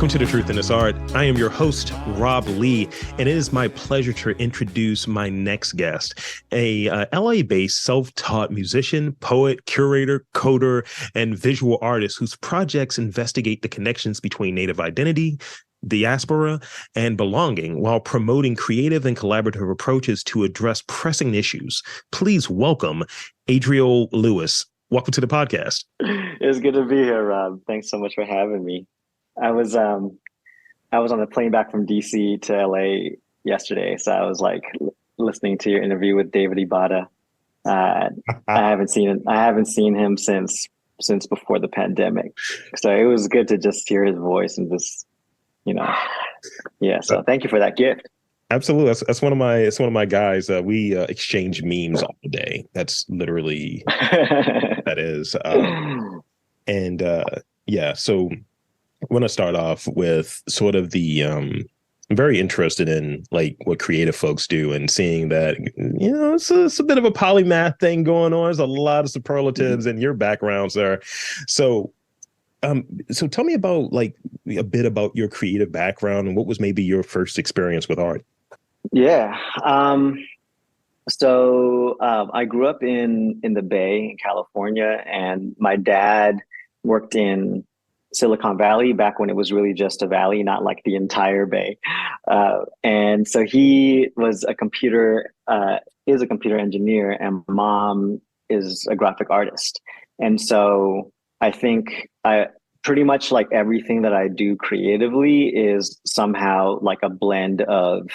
Welcome to The Truth in This Art. I am your host, Rob Lee, and it is my pleasure to introduce my next guest, a LA-based self-taught musician, poet, curator, coder, and visual artist whose projects investigate the connections between Native identity, diaspora, and belonging while promoting creative and collaborative approaches to address pressing issues. Please welcome Adriel Luis. Welcome to the podcast. It's good to be here, Rob. Thanks so much for having me. I was on a plane back from DC to LA yesterday, so I was like listening to your interview with David Ibata. I haven't seen him since before the pandemic, so it was good to just hear his voice and just, yeah. So thank you for that gift. Absolutely, that's one of my guys. We exchange memes all day. That's literally that is, yeah. So I want to start off with sort of I'm very interested in like what creative folks do and seeing that, it's a bit of a polymath thing going on. There's a lot of superlatives in your background, sir. So tell me about like a bit about your creative background and what was maybe your first experience with art. Yeah. So I grew up in the Bay in California, and my dad worked in Silicon Valley back when it was really just a valley, not like the entire Bay. And so he was is a computer engineer, and mom is a graphic artist. And so I think pretty much like everything that I do creatively is somehow like a blend of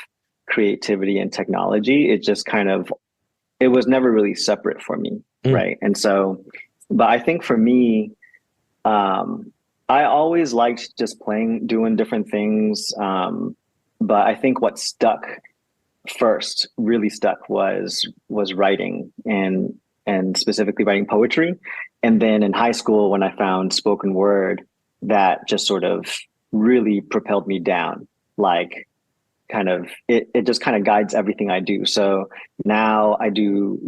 creativity and technology. It just it was never really separate for me. Right. And so, but I think for me, I always liked just doing different things. But I think what really stuck was writing and specifically writing poetry. And then in high school, when I found spoken word, that just sort of really propelled me down. Like it just kind of guides everything I do. So now I do,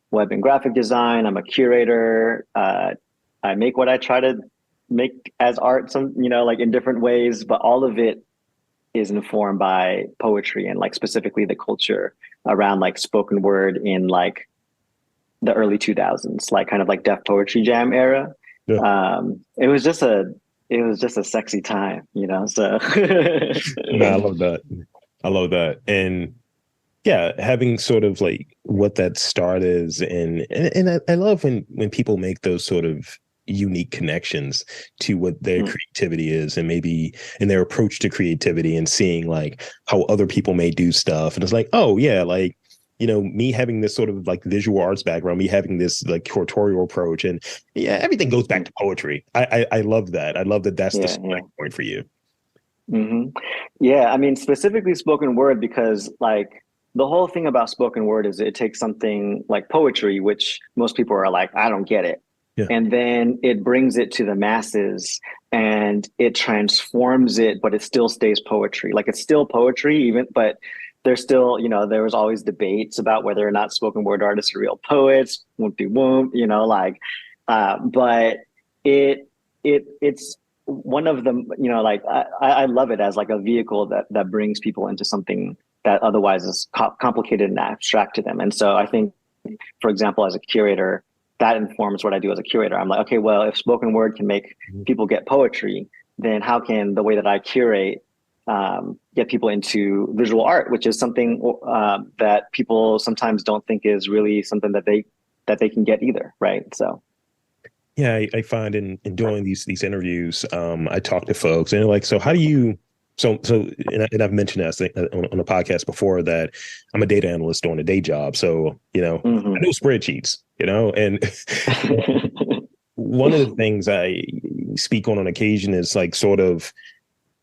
web and graphic design. I'm a curator. I make what I try to make as art, like in different ways, but all of it is informed by poetry and like specifically the culture around like spoken word in like the early 2000s, like kind of like Def Poetry Jam era. Yeah. It was just a sexy time, so. No, I love that. And yeah, having sort of like what that start is. And I love when people make those sort of unique connections to what their creativity is and maybe in their approach to creativity and seeing like how other people may do stuff. And it's like, oh yeah, like, me having this sort of like visual arts background, me having this like curatorial approach, and yeah, everything goes back to poetry. I love that. I love that that's the starting point for you. Mm-hmm. Yeah, I mean, specifically spoken word, because like the whole thing about spoken word is it takes something like poetry, which most people are like, I don't get it. Yeah. And then it brings it to the masses and it transforms it, but it still stays poetry. Like it's still poetry, but there's still, there was always debates about whether or not spoken word artists are real poets, but it's one of them, like I love it as like a vehicle that brings people into something that otherwise is complicated and abstract to them. And so I think, for example, as a curator, that informs what I do as a curator. I'm like, okay, well, if spoken word can make people get poetry, then how can the way that I curate get people into visual art, which is something that people sometimes don't think is really something that they can get either, right? So. Yeah, I find in doing these interviews, I talk to folks and they're like, so how do you? And I've mentioned that on a podcast before that I'm a data analyst on a day job. So, I know spreadsheets, and one of the things I speak on occasion is like sort of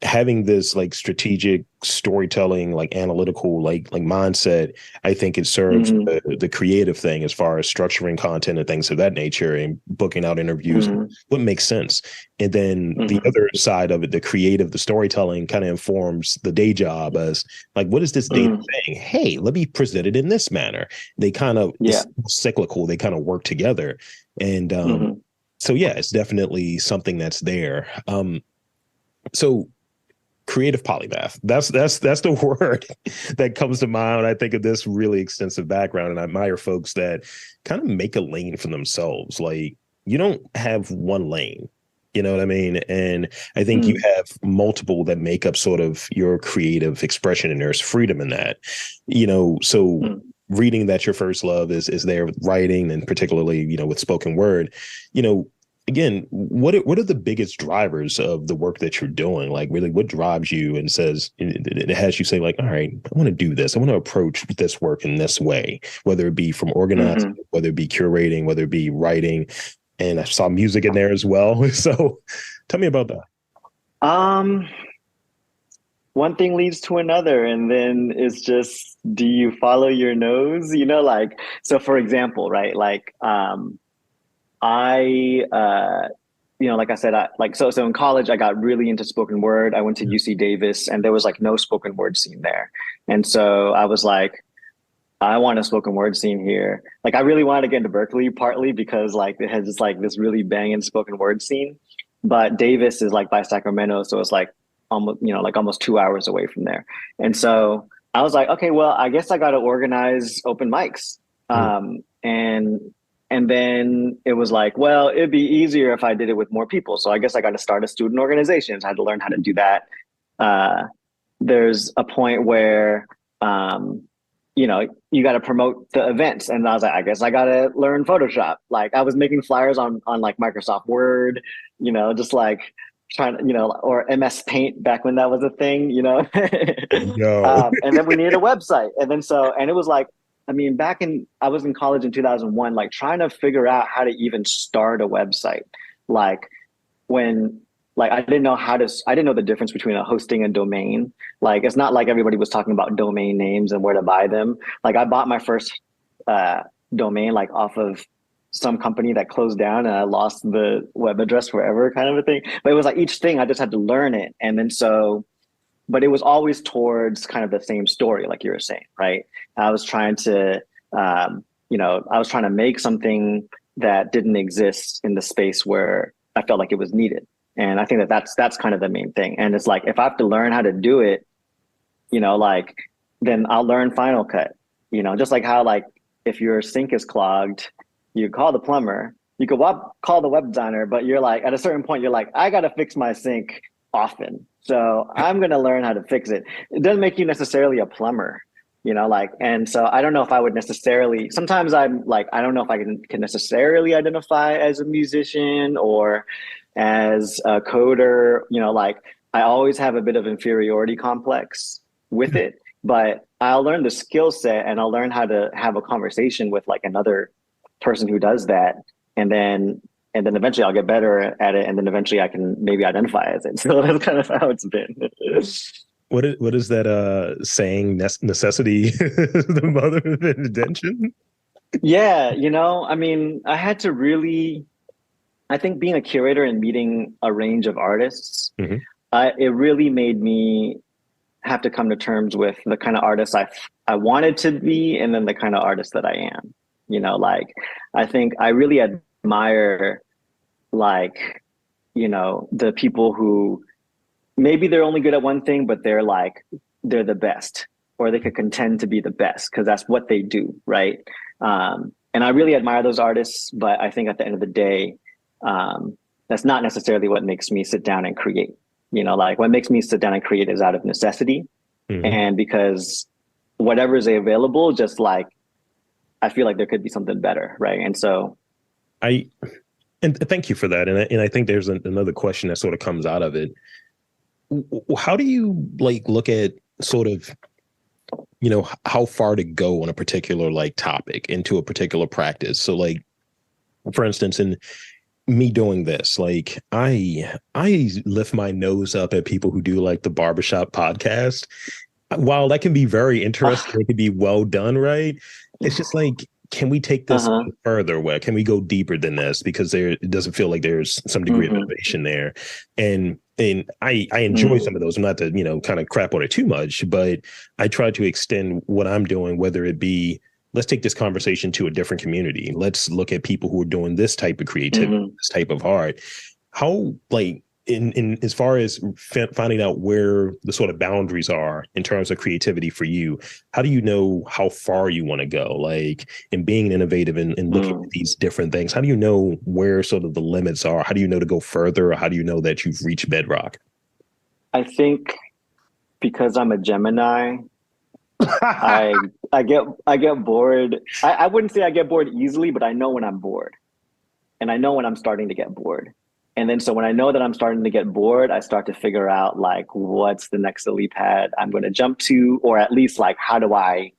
having this like strategic storytelling, like analytical, like mindset. I think it serves the creative thing as far as structuring content and things of that nature and booking out interviews, what makes sense. And then the other side of it, the creative, the storytelling kind of informs the day job as like, what is this data saying? Hey, let me present it in this manner. They kind of, it's cyclical. They kind of work together. And so, yeah, it's definitely something that's there. So creative polymath. That's the word that comes to mind when I think of this really extensive background. And I admire folks that kind of make a lane for themselves. Like, you don't have one lane. You know what I mean? And I think you have multiple that make up sort of your creative expression, and there's freedom in that. So reading that your first love is there with writing, and particularly, with spoken word, again, what are the biggest drivers of the work that you're doing? Like, really, what drives you and says it has you say, like, all right, I want to do this. I want to approach this work in this way, whether it be from organizing, whether it be curating, whether it be writing. And I saw music in there as well. So tell me about that. One thing leads to another, and then it's just, do you follow your nose? So for example, right? Like, like I said, so in college, I got really into spoken word. I went to UC Davis, and there was like no spoken word scene there. And so I was like, I want a spoken word scene here. Like, I really wanted to get into Berkeley, partly because like it has just like this really banging spoken word scene. But Davis is like by Sacramento, so it's like almost 2 hours away from there. And so I was like, okay, well, I guess I got to organize open mics. And then it was like, well, it'd be easier if I did it with more people. So I guess I got to start a student organization. So I had to learn how to do that. There's a point where, you got to promote the events. And I was like, I guess I got to learn Photoshop. Like, I was making flyers on like Microsoft Word, just like trying to, or MS Paint back when that was a thing, No. And then we needed a website. And it was like, I was in college in 2001, like trying to figure out how to even start a website. Like I didn't know the difference between a hosting and domain. Like, it's not like everybody was talking about domain names and where to buy them. Like, I bought my first domain like off of some company that closed down, and I lost the web address forever, kind of a thing. But it was like each thing I just had to learn it. And then but it was always towards kind of the same story, like you were saying, right? I was trying to, make something that didn't exist in the space where I felt like it was needed. And I think that's kind of the main thing. And it's like, if I have to learn how to do it, then I'll learn Final Cut, just like how, like, if your sink is clogged, you call the plumber, you could call the web designer, but you're like, at a certain point, you're like, I got to fix my sink often. So I'm going to learn how to fix it. It doesn't make you necessarily a plumber, and so I don't know if I would necessarily, sometimes I'm like, I don't know if I can necessarily identify as a musician or as a coder, I always have a bit of inferiority complex with it, but I'll learn the skill set, and I'll learn how to have a conversation with like another person who does that. And then eventually I'll get better at it. And then eventually I can maybe identify as it. So that's kind of how it's been. What is that saying? Necessity, the mother of invention? Yeah, I had to really, I think being a curator and meeting a range of artists, it really made me have to come to terms with the kind of artist I wanted to be, and then the kind of artist that I am. I think I really admire, the people who maybe they're only good at one thing, but they're the best, or they could contend to be the best because that's what they do, right? And I really admire those artists, but I think at the end of the day, that's not necessarily what makes me sit down and create. What makes me sit down and create is out of necessity, and because whatever is available, just like I feel like there could be something better, right? And so, and thank you for that. And I think there's another question that sort of comes out of it. How do you look at sort of, how far to go on a particular topic into a particular practice? So for instance, in me doing this, I lift my nose up at people who do the barbershop podcast. While that can be very interesting, it can be well done, right? It's just can we take this further? Where can we go deeper than this? Because it doesn't feel like there's some degree of innovation there. And I enjoy some of those. I'm not to, kind of crap on it too much, but I try to extend what I'm doing, whether it be, let's take this conversation to a different community. Let's look at people who are doing this type of creativity, this type of art. How, in as far as finding out where the sort of boundaries are in terms of creativity for you, how do you know how far you want to go? Like, in being innovative and looking at these different things, how do you know where sort of the limits are? How do you know to go further? Or how do you know that you've reached bedrock? I think because I'm a Gemini, I get bored. I wouldn't say I get bored easily, but I know when I'm bored, and I know when I'm starting to get bored. And then so when I know that I'm starting to get bored, I start to figure out like what's the next lily pad I'm going to jump to, or at least like how do I,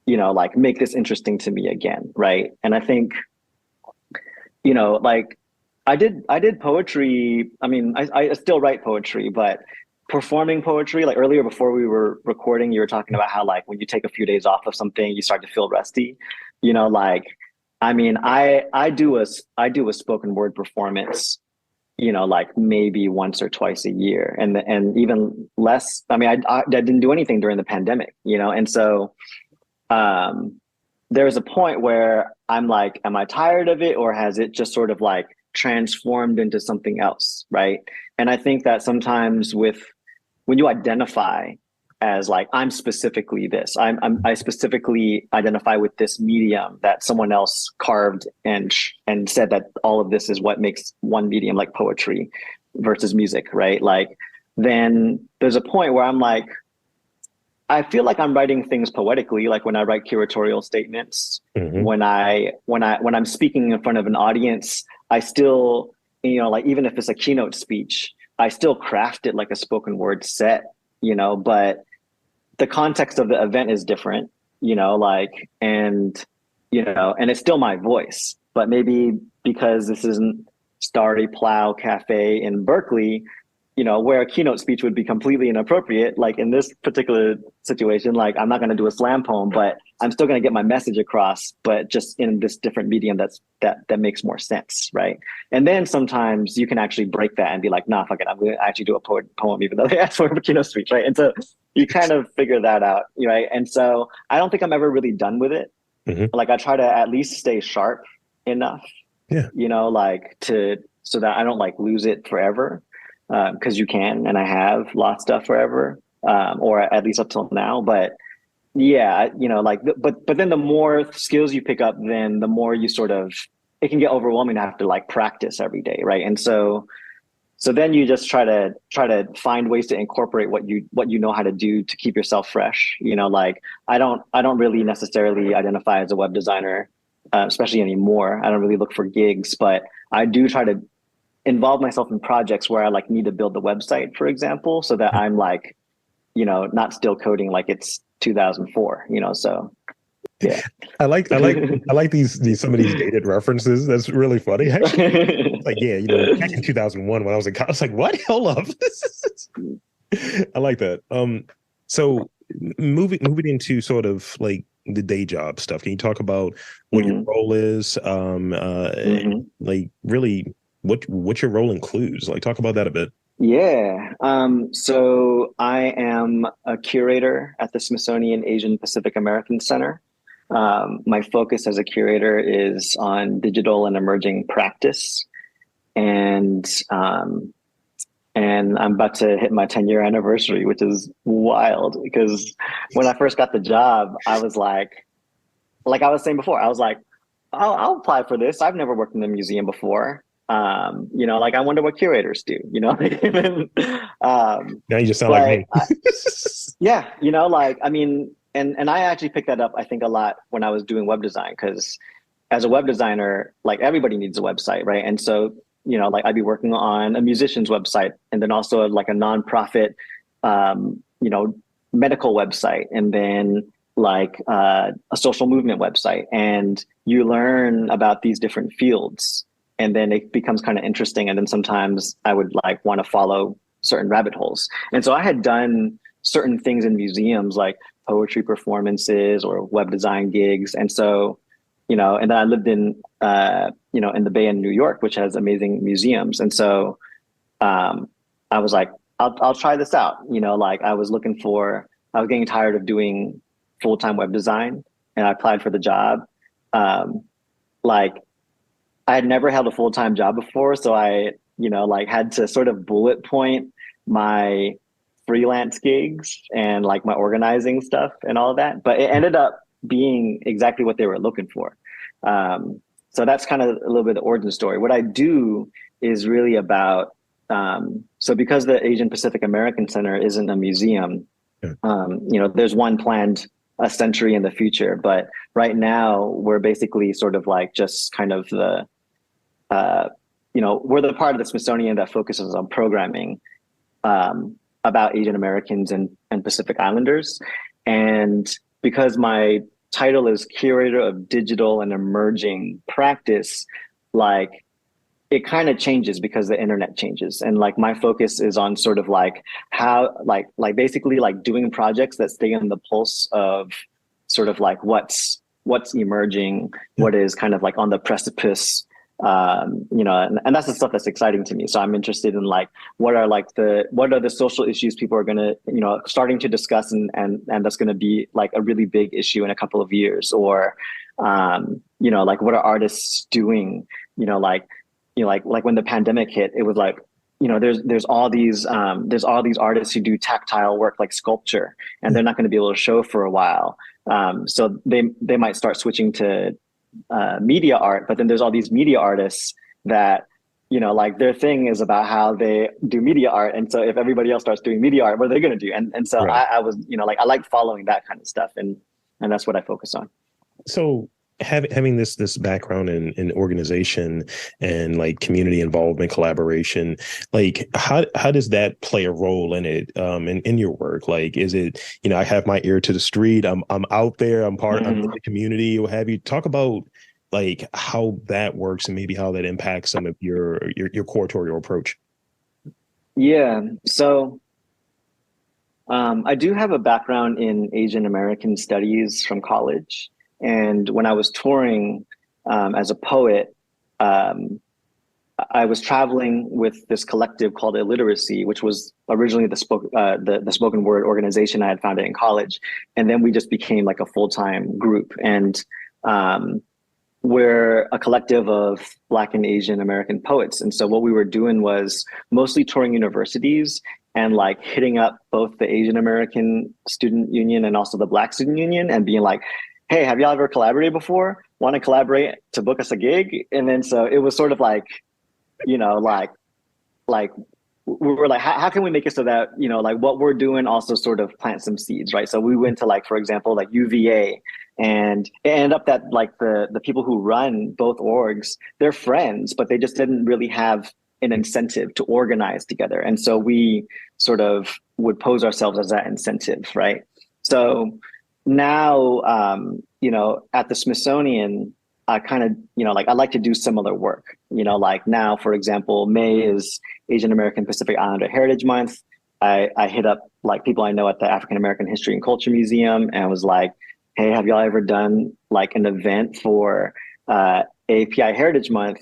like make this interesting to me again, right? And I think, like I did poetry. I mean, I still write poetry, but performing poetry, like earlier before we were recording, you were talking about how like when you take a few days off of something, you start to feel rusty. Like I mean, I do a spoken word performance, like maybe once or twice a year, and even less. I mean, I didn't do anything during the pandemic, and so there's a point where I'm like, am I tired of it, or has it just sort of like transformed into something else, right? And I think that sometimes when you identify as like, I'm specifically this, I specifically identify with this medium that someone else carved and said that all of this is what makes one medium, like poetry versus music, right? Like, then there's a point where I'm like, I feel like I'm writing things poetically, like when I write curatorial statements, when I'm speaking in front of an audience, I still, like even if it's a keynote speech, I still craft it like a spoken word set, but the context of the event is different, like, and it's still my voice, but maybe because this isn't Starry Plow Cafe in Berkeley, where a keynote speech would be completely inappropriate. Like in this particular situation, like I'm not going to do a slam poem, but I'm still going to get my message across, but just in this different medium that makes more sense, right? And then sometimes you can actually break that and be like, nah, fuck it, I'm going to actually do a poem, even though they asked for a keynote speech, right? And so you kind of figure that out, right? And so I don't think I'm ever really done with it. Like I try to at least stay sharp enough, like so that I don't like lose it forever. Because you can, and I have lost stuff forever, or at least up till now. But yeah, like, but then the more skills you pick up, then the more you sort of, it can get overwhelming to have to like practice every day, right? And so then you just try to find ways to incorporate what you know how to do to keep yourself fresh. Like I don't really necessarily identify as a web designer, especially anymore. I don't really look for gigs, but I do try to involve myself in projects where I like need to build the website, for example, so that I'm like, not still coding like it's 2004, so yeah. I like these some of these dated references. That's really funny. Actually, like, yeah, back in 2001 when I was in college, I was like, what? Hold up. I like that. So moving into sort of like the day job stuff, can you talk about what your role is? And, like really what your role includes? Like, talk about that a bit. Yeah. So I am a curator at the Smithsonian Asian Pacific American Center. My focus as a curator is on digital and emerging practice. And I'm about to hit my 10-year anniversary, which is wild because when I first got the job, I was like I was saying before, I was like, I'll apply for this. I've never worked in a museum before. Like I wonder what curators do, Now you just sound like me. Yeah, like, I mean, and I actually picked that up, I think, a lot when I was doing web design, because as a web designer, like everybody needs a website, right? And so, like I'd be working on a musician's website and then also like a nonprofit, medical website, and then like a social movement website. And you learn about these different fields. And then it becomes kind of interesting. And then sometimes I would like want to follow certain rabbit holes. And so I had done certain things in museums, like poetry performances or web design gigs. And so, and then I lived in, in the Bay in New York, which has amazing museums. And so I was like, I'll try this out. Like I was getting tired of doing full-time web design, and I applied for the job. Like, I had never held a full-time job before, so I like had to sort of bullet point my freelance gigs and like my organizing stuff and all of that. But it ended up being exactly what they were looking for. So that's kind of a little bit of the origin story. What I do is really about, so because the Asian Pacific American Center isn't a museum, there's one planned a century in the future, but right now we're basically sort of like just kind of the, we're the part of the Smithsonian that focuses on programming about Asian Americans and Pacific Islanders. And because my title is Curator of Digital and Emerging Practice, like it kind of changes because the internet changes. And like my focus is on sort of like how, like basically like doing projects that stay on the pulse of sort of like what's emerging, what is kind of like on the precipice, and that's the stuff that's exciting to me. So I'm interested in like what are the social issues people are gonna starting to discuss and that's gonna be like a really big issue in a couple of years, or like what are artists doing, like when the pandemic hit, it was like there's all these artists who do tactile work like sculpture, and they're not going to be able to show for a while, so they might start switching to media art. But then there's all these media artists that like their thing is about how they do media art, and so if everybody else starts doing media art, what are they going to do? And so right. I was like I like following that kind of stuff, and that's what I focus on. So having this background in organization and like community involvement, collaboration, like how does that play a role in it, in your work? Like, is it, I have my ear to the street, I'm out there, I'm in the community, or have you talk about like how that works and maybe how that impacts some of your curatorial approach? Yeah. So I do have a background in Asian American studies from college. And when I was touring as a poet, I was traveling with this collective called Illiteracy, which was originally the spoken word organization I had founded in college. And then we just became like a full-time group. And we're a collective of Black and Asian American poets. And so what we were doing was mostly touring universities and like hitting up both the Asian American Student Union and also the Black Student Union and being like, hey, have y'all ever collaborated before? Want to collaborate to book us a gig? And then so it was sort of like, like we were like, how can we make it so that, like what we're doing also sort of plant some seeds, right? So we went to like, for example, like UVA, and it ended up that like the people who run both orgs, they're friends, but they just didn't really have an incentive to organize together. And so we sort of would pose ourselves as that incentive, right? So now, at the Smithsonian, I kind of, like I like to do similar work, like now, for example, May is Asian American Pacific Islander Heritage Month. I hit up like people I know at the African American History and Culture Museum and was like, hey, have y'all ever done like an event for API Heritage Month?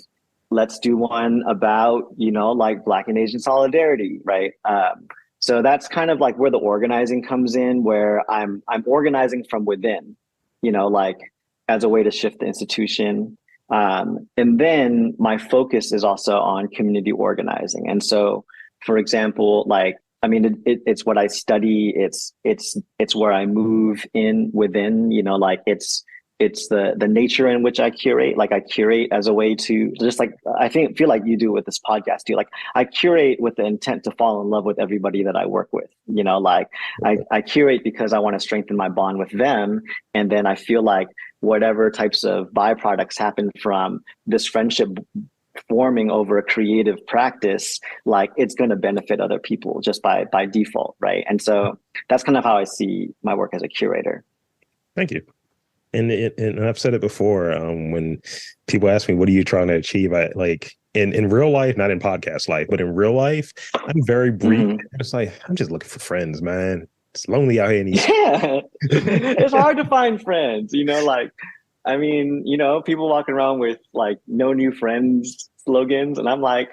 Let's do one about, like Black and Asian solidarity, right? So that's kind of like where the organizing comes in, where I'm organizing from within, like as a way to shift the institution. And then my focus is also on community organizing. And so, for example, like, I mean, it's what I study. It's where I move in within, like it's the nature in which I curate. Like I curate as a way to just like, feel like you do with this podcast too. Like I curate with the intent to fall in love with everybody that I work with, like I curate because I want to strengthen my bond with them. And then I feel like whatever types of byproducts happen from this friendship forming over a creative practice, like it's going to benefit other people just by default. Right. And so that's kind of how I see my work as a curator. Thank you. And I've said it before, when people ask me, what are you trying to achieve? I like in real life, not in podcast life, but in real life, I'm very brief. Mm-hmm. It's like, I'm just looking for friends, man. It's lonely out here in these. Yeah. It's hard to find friends, like, I mean, people walking around with like no new friends slogans. And I'm like,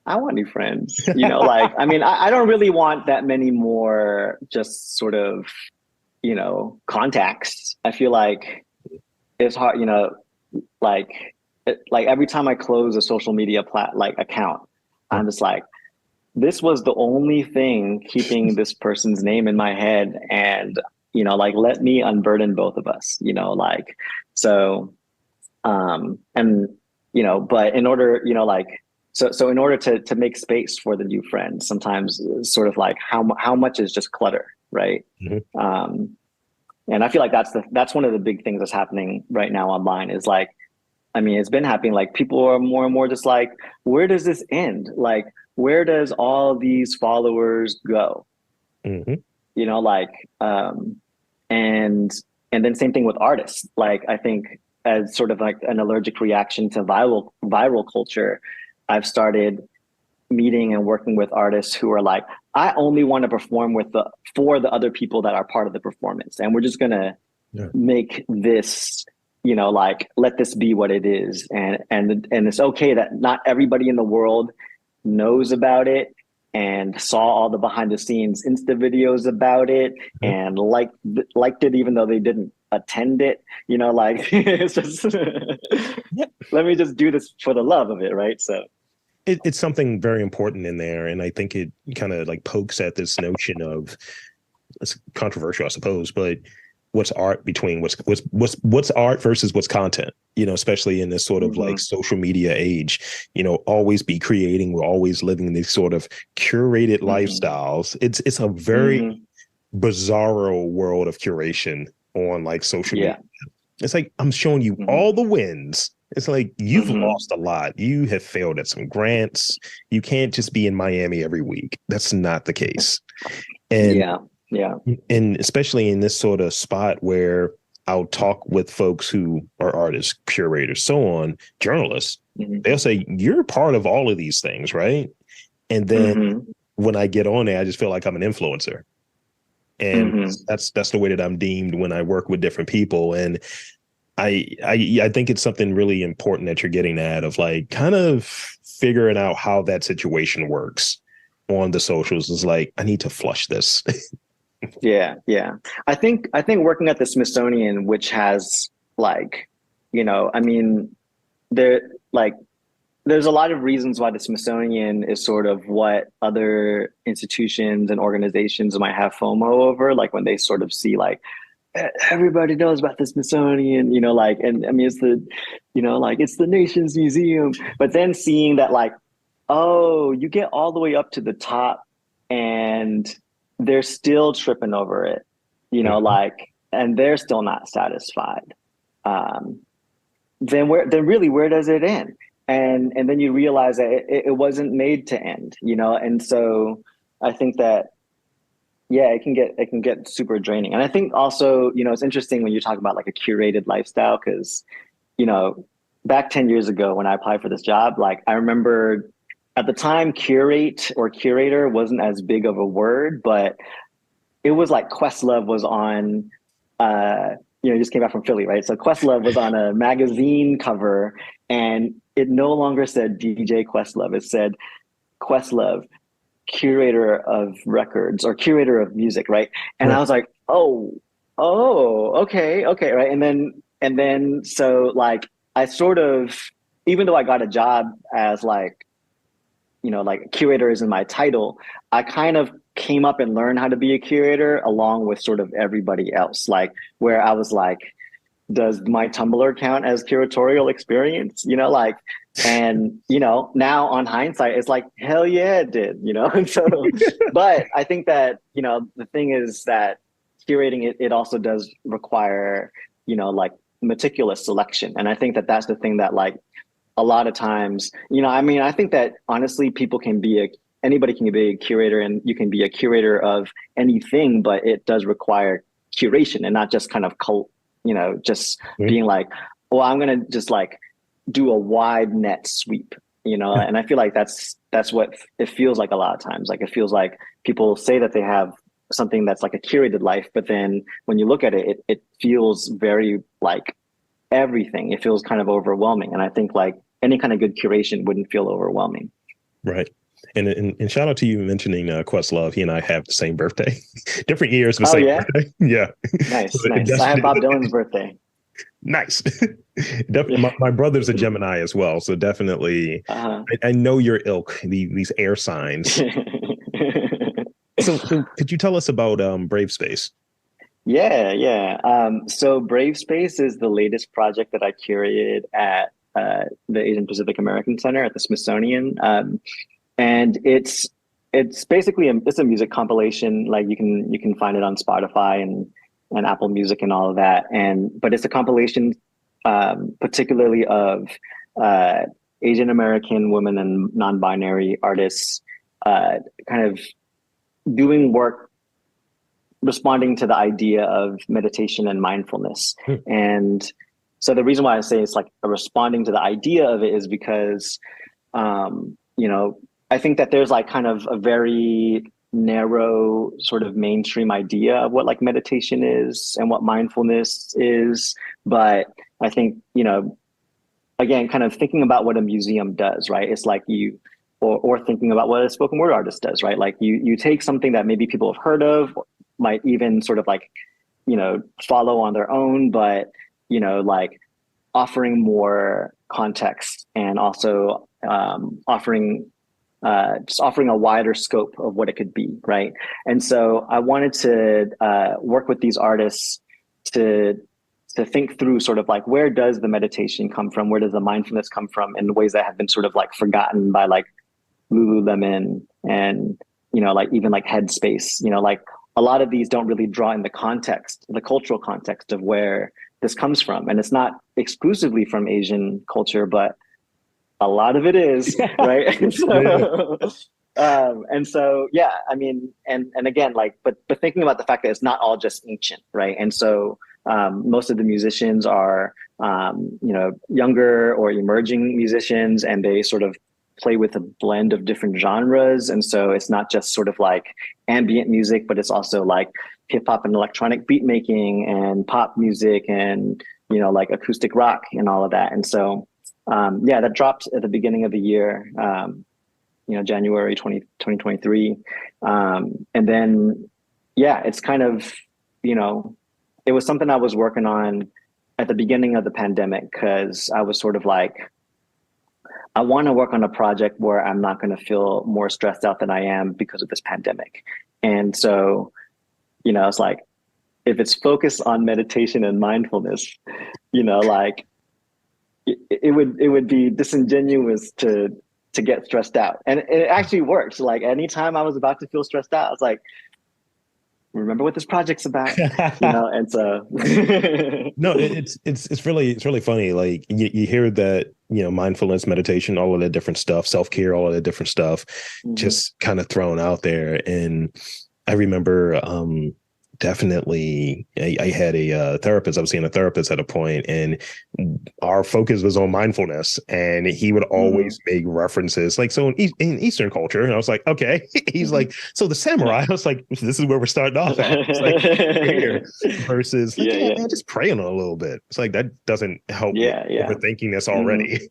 I want new friends, like, I mean, I don't really want that many more just sort of, contacts. I feel like it's hard, like like every time I close a social media account, I'm just like, this was the only thing keeping this person's name in my head, and like, let me unburden both of us, like, so and but in order, like, so in order to make space for the new friend, sometimes it's sort of like how much is just clutter, right? And I feel like that's one of the big things that's happening right now online, is like, I mean, it's been happening, like, people are more and more just like, where does this end? Like, where does all these followers go? Like, and then same thing with artists. Like, I think as sort of like an allergic reaction to viral culture, I've started meeting and working with artists who are like, I only want to perform for the other people that are part of the performance, and we're just gonna make this, like, let this be what it is, and it's okay that not everybody in the world knows about it and saw all the behind the scenes Insta videos about it and liked it even though they didn't attend it, like, it's just let me just do this for the love of it, right? So it's something very important in there, and I think it kind of like pokes at this notion of, it's controversial, I suppose, but what's art between what's art versus what's content, especially in this sort of like social media age, always be creating, we're always living these sort of curated lifestyles. It's a very bizarro world of curation on like social media. It's like, I'm showing you all the wins. It's like, you've lost a lot. You have failed at some grants. You can't just be in Miami every week. That's not the case. And and especially in this sort of spot where I'll talk with folks who are artists, curators, so on, journalists, they'll say, you're part of all of these things, right? And then when I get on there, I just feel like I'm an influencer. And that's the way that I'm deemed when I work with different people. And I think it's something really important that you're getting at, of like kind of figuring out how that situation works on the socials. Is like, I need to flush this. Yeah. I think working at the Smithsonian, which has like, I mean, there's a lot of reasons why the Smithsonian is sort of what other institutions and organizations might have FOMO over, like when they sort of see like, everybody knows about the Smithsonian, like, and I mean, it's the, like, it's the nation's museum, but then seeing that like, oh, you get all the way up to the top and they're still tripping over it, like, and they're still not satisfied. Then where does it end? And then you realize that it wasn't made to end, and so I think that, it can get super draining. And I think also, it's interesting when you talk about like a curated lifestyle, because, back 10 years ago when I applied for this job, like, I remember at the time, curate or curator wasn't as big of a word, but it was like Questlove was on, you just came back from Philly, right? So Questlove was on a magazine cover, and it no longer said DJ Questlove. It said Questlove, curator of records or curator of music, right? And I was like, oh, okay, right? And then so like, I sort of, even though I got a job as like, like curator is in my title, I kind of came up and learned how to be a curator along with sort of everybody else, like, where I was like, does my Tumblr count as curatorial experience? Like, and, now on hindsight, it's like, hell yeah, it did, and so, but I think that, the thing is that curating it also does require, like, meticulous selection. And I think that that's the thing that, like, a lot of times, I mean, I think that honestly, anybody can be a curator, and you can be a curator of anything, but it does require curation and not just kind of just being like, well, I'm going to just like do a wide net sweep, and I feel like that's what it feels like a lot of times. Like, it feels like people say that they have something that's like a curated life, but then when you look at it, it feels very like everything. It feels kind of overwhelming. And I think like any kind of good curation wouldn't feel overwhelming. Right. And shout out to you mentioning Questlove. He and I have the same birthday, different years, but same birthday. Yeah. Nice. I have Bob Dylan's birthday. Nice. My brother's a Gemini as well, so definitely Uh-huh. I know your ilk, these air signs. So could you tell us about Bravespace? Yeah, yeah. So Bravespace is the latest project that I curated at the Asian Pacific American Center at the Smithsonian. And it's basically it's a music compilation. Like you can find it on Spotify and Apple Music and all of that. And but it's a compilation, particularly of uh, Asian American women and non-binary artists, kind of doing work responding to the idea of meditation and mindfulness. Hmm. And so the reason why I say it's like responding to the idea of it is because you know, I think that there's like kind of a very narrow sort of mainstream idea of what like meditation is and what mindfulness is. But I think, you know, again, kind of thinking about what a museum does, right? It's like or thinking about what a spoken word artist does, right? Like you take something that maybe people have heard of, might even sort of like, you know, follow on their own, but, you know, like offering more context and also offering just offering a wider scope of what it could be, right? And so I wanted to work with these artists to think through sort of like where does the meditation come from, where does the mindfulness come from in ways that have been sort of like forgotten by like Lululemon and you know like even like Headspace, you know, like a lot of these don't really draw in the context, the cultural context of where this comes from, and it's not exclusively from Asian culture, but a lot of it is, right? Yeah. And so yeah, I mean, and again, like, but thinking about the fact that it's not all just ancient, right? And so most of the musicians are you know, younger or emerging musicians, and they sort of play with a blend of different genres. And so it's not just sort of like ambient music, but it's also like hip hop and electronic beat making and pop music and, you know, like acoustic rock and all of that. And so yeah, that dropped at the beginning of the year, you know, January 2023. And then, yeah, it's kind of, you know, it was something I was working on at the beginning of the pandemic because I was sort of like, I want to work on a project where I'm not going to feel more stressed out than I am because of this pandemic. And so, you know, it's like, if it's focused on meditation and mindfulness, you know, like it would be disingenuous to get stressed out. And it actually works. Like anytime I was about to feel stressed out, I was like, remember what this project's about, you know? And so No, it's really funny. Like you hear that, you know, mindfulness, meditation, all of that different stuff, self-care, all of that different stuff, just kind of thrown out there. And I remember definitely I had a therapist. I was seeing a therapist at a point, and our focus was on mindfulness, and he would always make references like, so in Eastern culture, and I was like, okay. He's like, so the samurai. I was like, this is where we're starting off at. It's like here versus like, yeah, man, just praying a little bit. It's like that doesn't help me overthinking this already.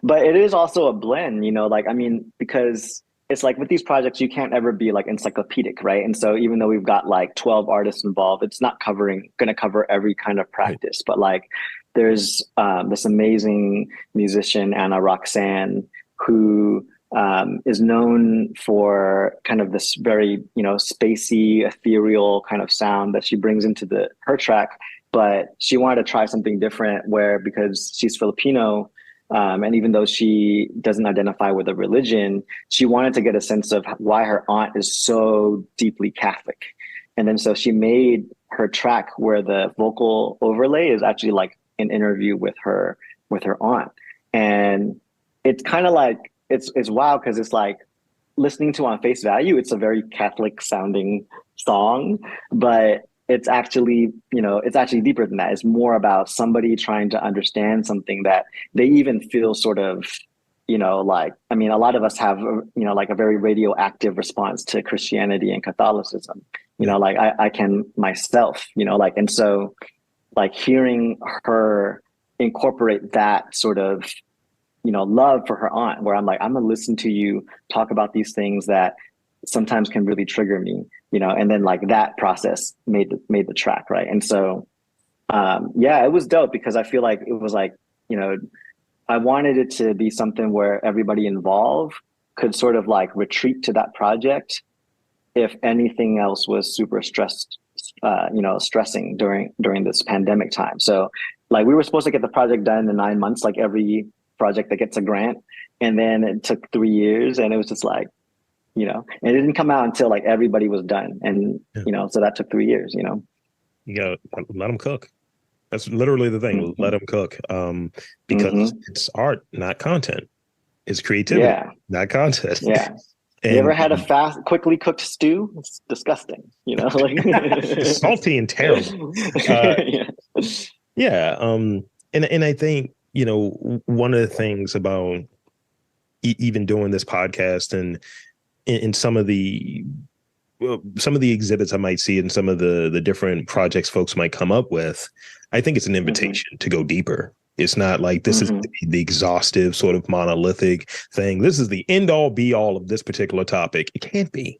But it is also a blend, you know, like, I mean, because it's like with these projects, you can't ever be like encyclopedic, right? And so even though we've got like 12 artists involved, it's not going to cover every kind of practice. But like there's this amazing musician, Anna Roxanne, who is known for kind of this very, you know, spacey, ethereal kind of sound that she brings into her track. But she wanted to try something different where, because she's Filipino, and even though she doesn't identify with a religion, she wanted to get a sense of why her aunt is so deeply Catholic. And then so she made her track where the vocal overlay is actually like an interview with her aunt. And it's kind of like, it's wild because it's like listening to on face value, it's a very Catholic sounding song, but it's actually, you know, it's actually deeper than that. It's more about somebody trying to understand something that they even feel sort of, you know, like, I mean, a lot of us have, you know, like a very radioactive response to Christianity and Catholicism, you know, like I can myself, you know, like, and so like hearing her incorporate that sort of, you know, love for her aunt, where I'm like, I'm gonna listen to you talk about these things that sometimes can really trigger me, you know, and then like that process made the track, right? And so Yeah, it was dope because I feel like it was like, you know, I wanted it to be something where everybody involved could sort of like retreat to that project if anything else was super stressed, stressing during this pandemic time. So like we were supposed to get the project done in 9 months, like every project that gets a grant. And then it took 3 years, and it was just like, and it didn't come out until like everybody was done. And, Yeah. so that took 3 years, You gotta let them cook. That's literally the thing. Mm-hmm. Let them cook. Because Mm-hmm. it's art, not content. It's creativity, Yeah. not content. Yeah. You And ever had a quickly cooked stew? It's disgusting, like it's salty and terrible. Uh, yeah. yeah. And I think, one of the things about even doing this podcast and in some of the exhibits I might see and some of the different projects folks might come up with, I think it's an invitation to go deeper. It's not like this is the exhaustive sort of monolithic thing. This is the end all be all of this particular topic. It can't be.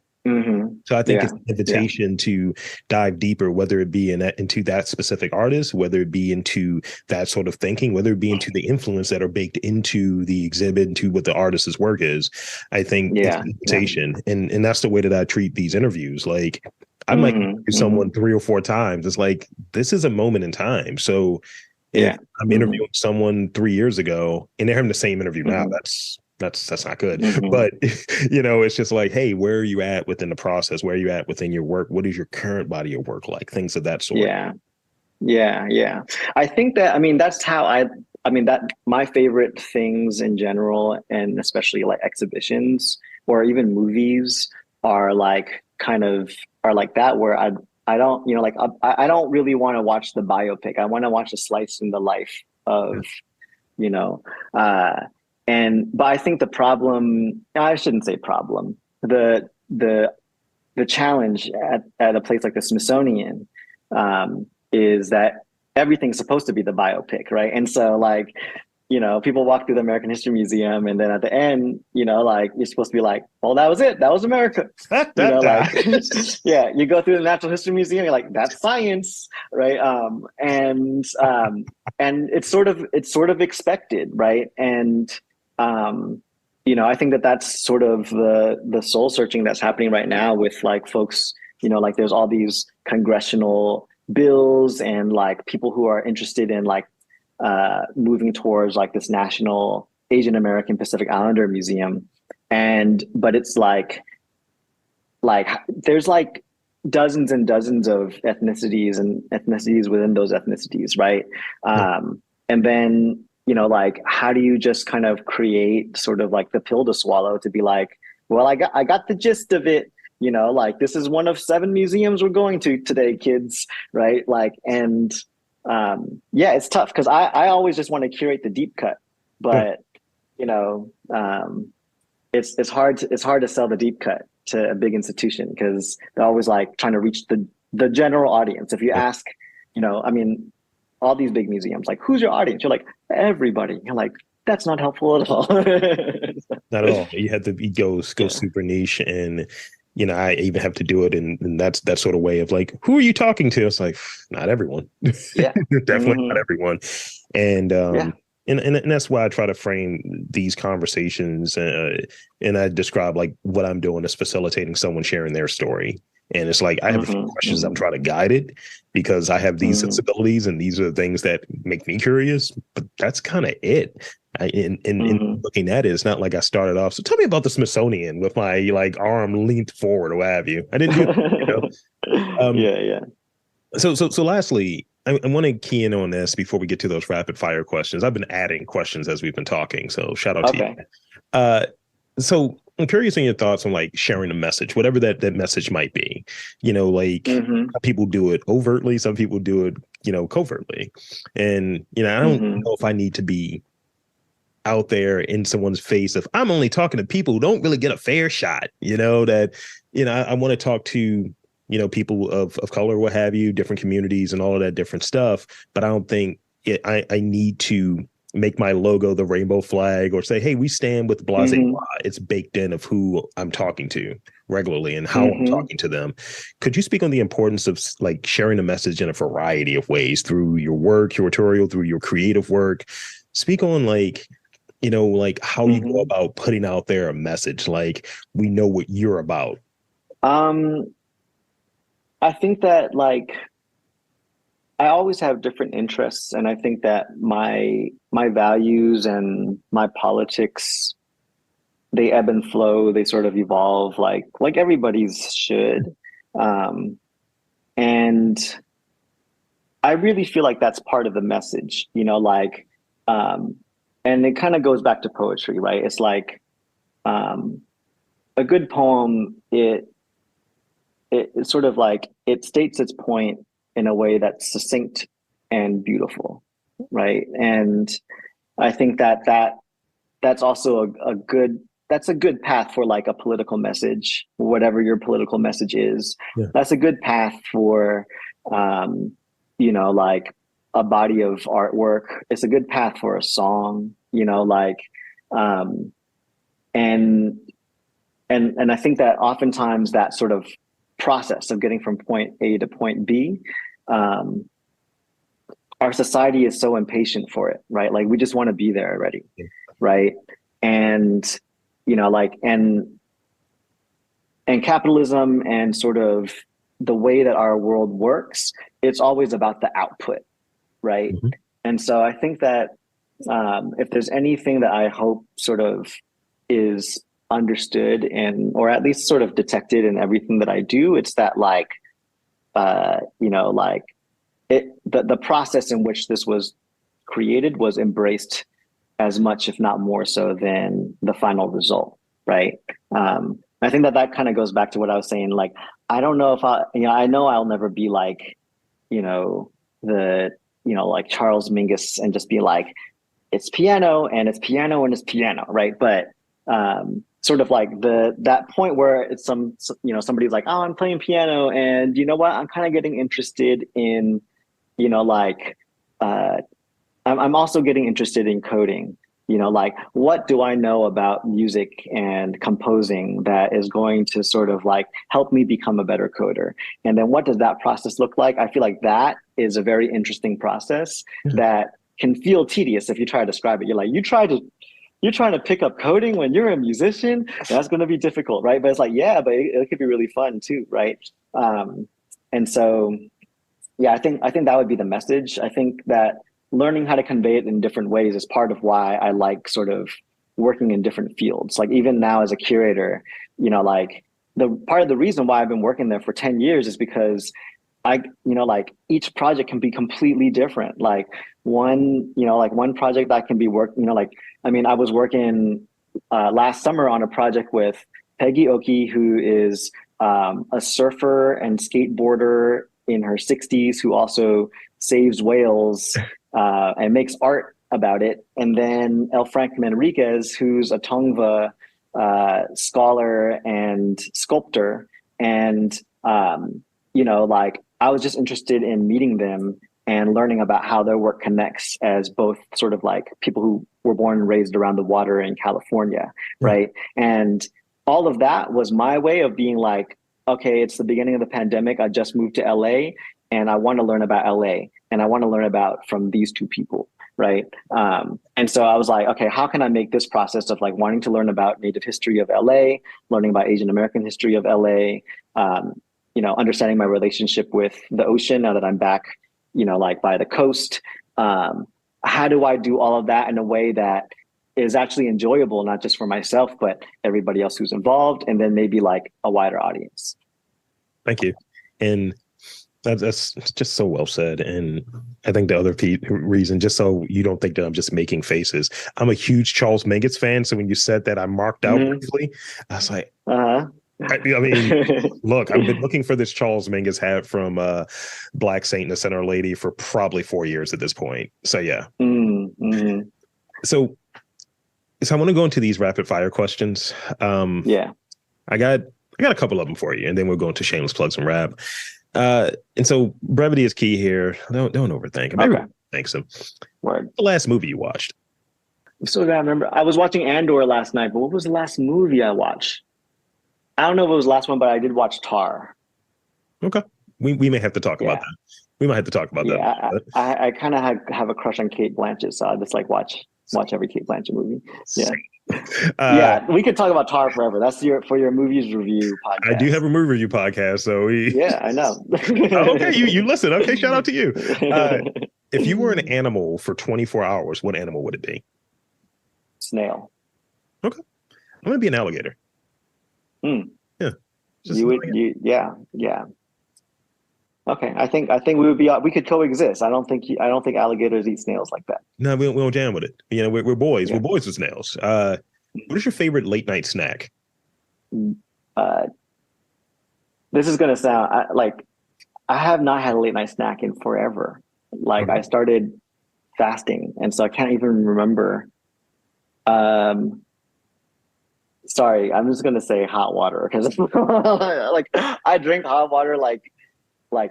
So I think it's an invitation to dive deeper, whether it be into that specific artist, whether it be into that sort of thinking, whether it be into the influence that are baked into the exhibit, into what the artist's work is. I think it's an invitation. And that's the way that I treat these interviews. Like I might interview someone 3 or 4 times. It's like, this is a moment in time. So if I'm interviewing someone 3 years ago and they're having the same interview now, that's not good. But it's just like, hey, where are you at within the process? Where are you at within your work? What is your current body of work like? Things of that sort. Yeah. I think that, that's how that my favorite things in general, and especially like exhibitions or even movies, are like that, where I don't, I don't really want to watch the biopic. I want to watch a slice in the life of, but I think the problem, I shouldn't say problem, the challenge at a place like the Smithsonian is that everything's supposed to be the biopic, right? And so like, people walk through the American History Museum, and then at the end, like you're supposed to be like, well, that was it. That was America. Yeah, you go through the Natural History Museum, you're like, that's science, right? And it's sort of expected, right? And I think that's sort of the soul searching that's happening right now with like folks, like there's all these congressional bills and like people who are interested in like moving towards like this national Asian American Pacific Islander museum. But it's like there's like dozens and dozens of ethnicities and ethnicities within those ethnicities, right? And then, like, how do you just kind of create sort of like the pill to swallow to be like, well, I got the gist of it, like this is one of 7 museums we're going to today, kids, right? Like, and it's tough because I always just want to curate the deep cut, but it's hard to sell the deep cut to a big institution because they're always like trying to reach the general audience. If you ask, all these big museums, like, who's your audience? You're like, everybody. You're like, that's not helpful at all. Not at all. You have to go super niche, and I even have to do it, and that's that sort of way of like, who are you talking to? It's like, not everyone. Definitely not everyone. And and that's why I try to frame these conversations, and I describe like what I'm doing is facilitating someone sharing their story. And it's like, I have a few questions. I'm trying to guide it because I have these sensibilities, and these are the things that make me curious, but that's kind of it. In looking at it, it's not like I started off. So tell me about the Smithsonian with my like arm leaned forward or what have you. I didn't do it, So lastly, I want to key in on this before we get to those rapid fire questions. I've been adding questions as we've been talking, so shout out to you. So I'm curious on your thoughts on like sharing a message, whatever that message might be. Some people do it overtly, some people do it, covertly. And, I don't know if I need to be out there in someone's face if I'm only talking to people who don't really get a fair shot, I want to talk to, people of color, what have you, different communities and all of that different stuff. But I don't think I need to make my logo the rainbow flag or say, hey, we stand with blah, blah, blah. It's baked in of who I'm talking to regularly and how I'm talking to them. Could you speak on the importance of like sharing a message in a variety of ways through your work, curatorial, through your creative work? Speak on like, you know, like how you go about putting out there a message, like we know what you're about. I think that like I always have different interests, and I think that my values and my politics, they ebb and flow, they sort of evolve like everybody's should. And I really feel like that's part of the message, you know, like and it kind of goes back to poetry, right? It's like a good poem, it sort of like it states its point in a way that's succinct and beautiful, right? And I think that that's also a good path for like a political message, whatever your political message is. Yeah. That's a good path for you know, like a body of artwork. It's a good path for a song, you know, like and I think that oftentimes that sort of process of getting from point A to point B, our society is so impatient for it, right? Like we just want to be there already, right? And you know, like and capitalism and sort of the way that our world works, it's always about the output, right? And so I think that if there's anything that I hope sort of is understood and or at least sort of detected in everything that I do, it's that like you know, like the process in which this was created was embraced as much, if not more so, than the final result, right? I think that kind of goes back to what I was saying. Like, I don't know if I know I'll never be like, you know, like Charles Mingus and just be like, it's piano and it's piano and it's piano, right? But sort of like that point where it's somebody's like, oh, I'm playing piano, and you know what? I'm kind of getting interested in, you know, like I'm also getting interested in coding. You know, like what do I know about music and composing that is going to sort of like help me become a better coder? And then what does that process look like? I feel like that is a very interesting process that can feel tedious if you try to describe it. You're like, you're trying to pick up coding when you're a musician, that's going to be difficult, right? But it's like, yeah, but it could be really fun too, right? And so, yeah, I think that would be the message. I think that learning how to convey it in different ways is part of why I like sort of working in different fields. Like even now as a curator, you know, like the part of the reason why I've been working there for 10 years is because you know, like each project can be completely different. Like one project that can be work, you know, like, I mean, I was working last summer on a project with Peggy Oki, who is a surfer and skateboarder in her 60s, who also saves whales and makes art about it. And then El Frank Manriquez, who's a Tongva scholar and sculptor. And, you know, like I was just interested in meeting them and learning about how their work connects as both sort of like people who were born and raised around the water in California, right? And all of that was my way of being like, okay, it's the beginning of the pandemic. I just moved to LA and I want to learn about LA and I want to learn about from these two people, right? And so I was like, okay, how can I make this process of like wanting to learn about Native history of LA, learning about Asian American history of LA, you know, understanding my relationship with the ocean now that I'm back, you know, like by the coast. How do I do all of that in a way that is actually enjoyable, not just for myself, but everybody else who's involved, and then maybe like a wider audience? Thank you. And that's just so well said. And I think the other reason, just so you don't think that I'm just making faces, I'm a huge Charles Mingus fan. So when you said that, I marked out briefly. I was like, I mean, look, I've been looking for this Charles Mingus hat from Black Saint and the Center Lady for probably 4 years at this point. So yeah. So I want to go into these rapid fire questions. I got a couple of them for you, and then we'll go into shameless plugs and rap. And so brevity is key here. Don't overthink. Maybe thanks. The last movie you watched? I still gotta remember. I was watching Andor last night, but what was the last movie I watched? I don't know if it was the last one, but I did watch Tar. Okay. We may have to talk about Yeah. that. We might have to talk about Yeah, that. I kind of have a crush on Kate Blanchett, so I just like watch every Kate Blanchett movie. Yeah, Uh, yeah, we could talk about Tar forever. That's your movies review I do podcast. have a movie review podcast, so Yeah, I know. okay, you listen. Okay, shout out to you. If you were an animal for 24 hours, what animal would it be? Snail. Okay, I'm gonna be an alligator. Mm. Yeah, yeah. Okay, I think we could coexist. I don't think alligators eat snails like that. No, we don't jam with it. You know, we're boys. Yeah. We're boys with snails. What is your favorite late night snack? Uh, this is gonna sound like I have not had a late night snack in forever. Like Okay. I started fasting, and so I can't even remember. Sorry, I'm just gonna say hot water because like I drink hot water like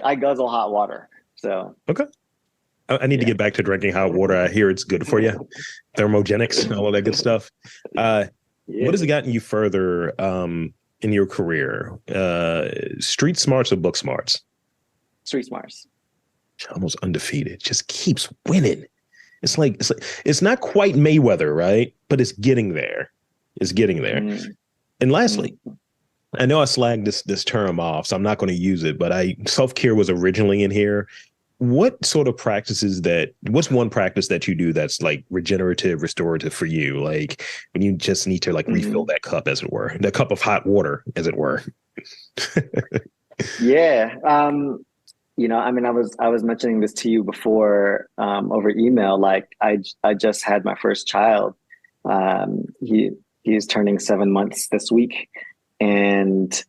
I guzzle hot water. So Okay. I need to get back to drinking hot water. I hear it's good for you. Thermogenics, all of that good stuff. What has gotten you further in your career? Street smarts or book smarts? Street smarts. Almost undefeated. Just keeps winning. It's not quite Mayweather, right? But it's getting there. It's getting there. And lastly, I know I slagged this term off, so I'm not going to use it, but self-care was originally in here. What's one practice that you do that's like regenerative, restorative for you? Like when you just need to like refill that cup, as it were, the cup of hot water, as it were. Yeah. I mean, I was mentioning this to you before over email. Like I just had my first child. He's turning 7 months this week, and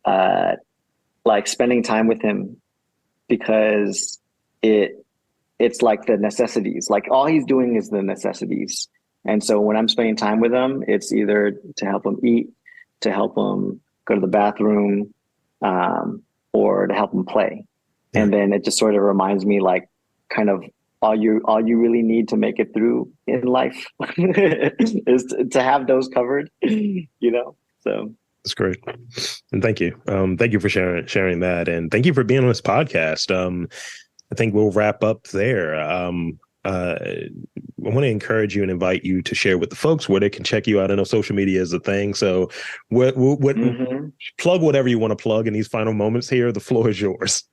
like spending time with him, because it's like the necessities. Like all he's doing is the necessities. And so when I'm spending time with him, it's either to help him eat, to help him go to the bathroom, or to help him play. Yeah. And then it just sort of reminds me, like, kind of all you really need to make it through in life is to have those covered, So that's great. And thank you. Thank you for sharing that. And thank you for being on this podcast. I think we'll wrap up there. I want to encourage you and invite you to share with the folks where they can check you out. I know social media is a thing. So plug whatever you want to plug in these final moments here. The floor is yours.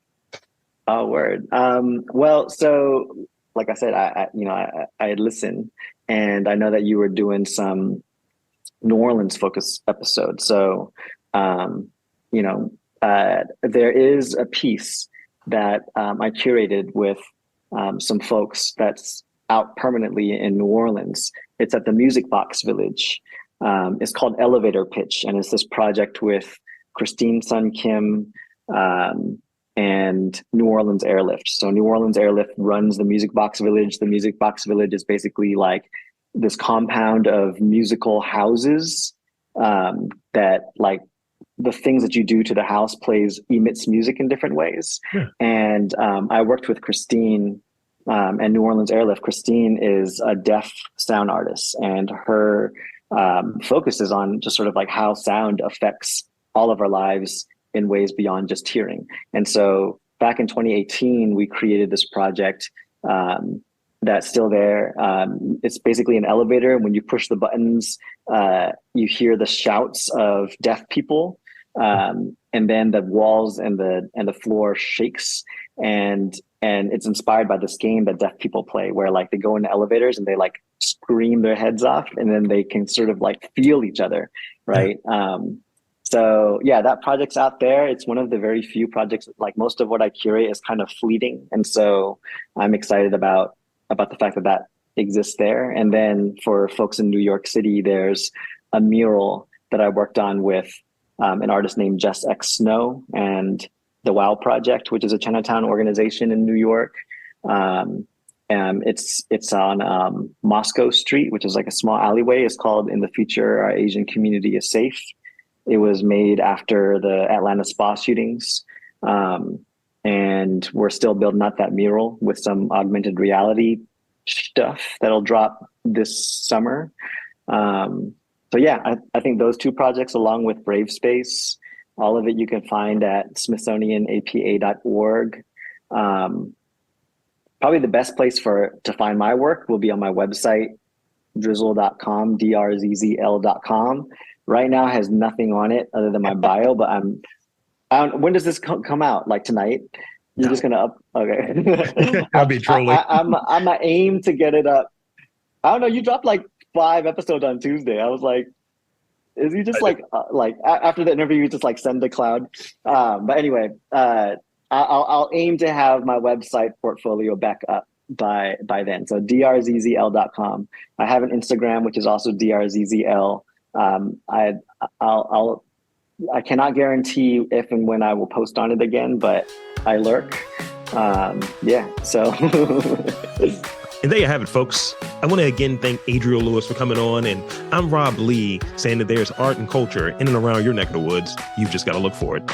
Oh, word. Well, so like I said, I listen, and I know that you were doing some New Orleans focus episode. So, there is a piece that I curated with some folks that's out permanently in New Orleans. It's at the Music Box Village. It's called Elevator Pitch, and it's this project with Christine Sun Kim and New Orleans Airlift. So New Orleans Airlift runs the Music Box Village. The Music Box Village is basically like this compound of musical houses that, like, the things that you do to the house emits music in different ways. Yeah. And I worked with Christine and New Orleans Airlift. Christine is a deaf sound artist, and her focus is on just sort of like how sound affects all of our lives in ways beyond just hearing. And so back in 2018, we created this project that's still there. It's basically an elevator. When you push the buttons, you hear the shouts of deaf people. And then the walls and the floor shakes, and it's inspired by this game that deaf people play, where like they go into elevators and they like scream their heads off, and then they can sort of like feel each other, right? So yeah, that project's out there. It's one of the very few projects. Like most of what I curate is kind of fleeting, and so I'm excited about the fact that exists there. And then for folks in New York City, there's a mural that I worked on with an artist named Jess X and the W.O.W Project, which is a Chinatown organization in New York. It's on Moscow Street, which is like a small alleyway. It's called "In the Future, Our Asian Community is Safe." It was made after the Atlanta spa shootings. And we're still building out that mural with some augmented reality stuff that'll drop this summer. So yeah, I think those two projects, along with Bravespace, all of it you can find at smithsonianapa.org. Probably the best place to find my work will be on my website, drizzle.com, drzzl.com. Right now has nothing on it other than my bio, but when does this come out? Like tonight? You're just gonna up? Okay. I'll be trolling. I'm gonna aim to get it up. I don't know. You dropped like 5 episodes on Tuesday. I was like, is he just like after the interview, you just like send the cloud? But anyway, I'll aim to have my website portfolio back up by then. So drzzl.com. I have an Instagram, which is also drzzl. I cannot guarantee if and when I will post on it again, but I lurk. Yeah, so. And there you have it, folks. I want to again thank Adriel Luis for coming on, and I'm Rob Lee, saying that there's art and culture in and around your neck of the woods. You've just got to look for it.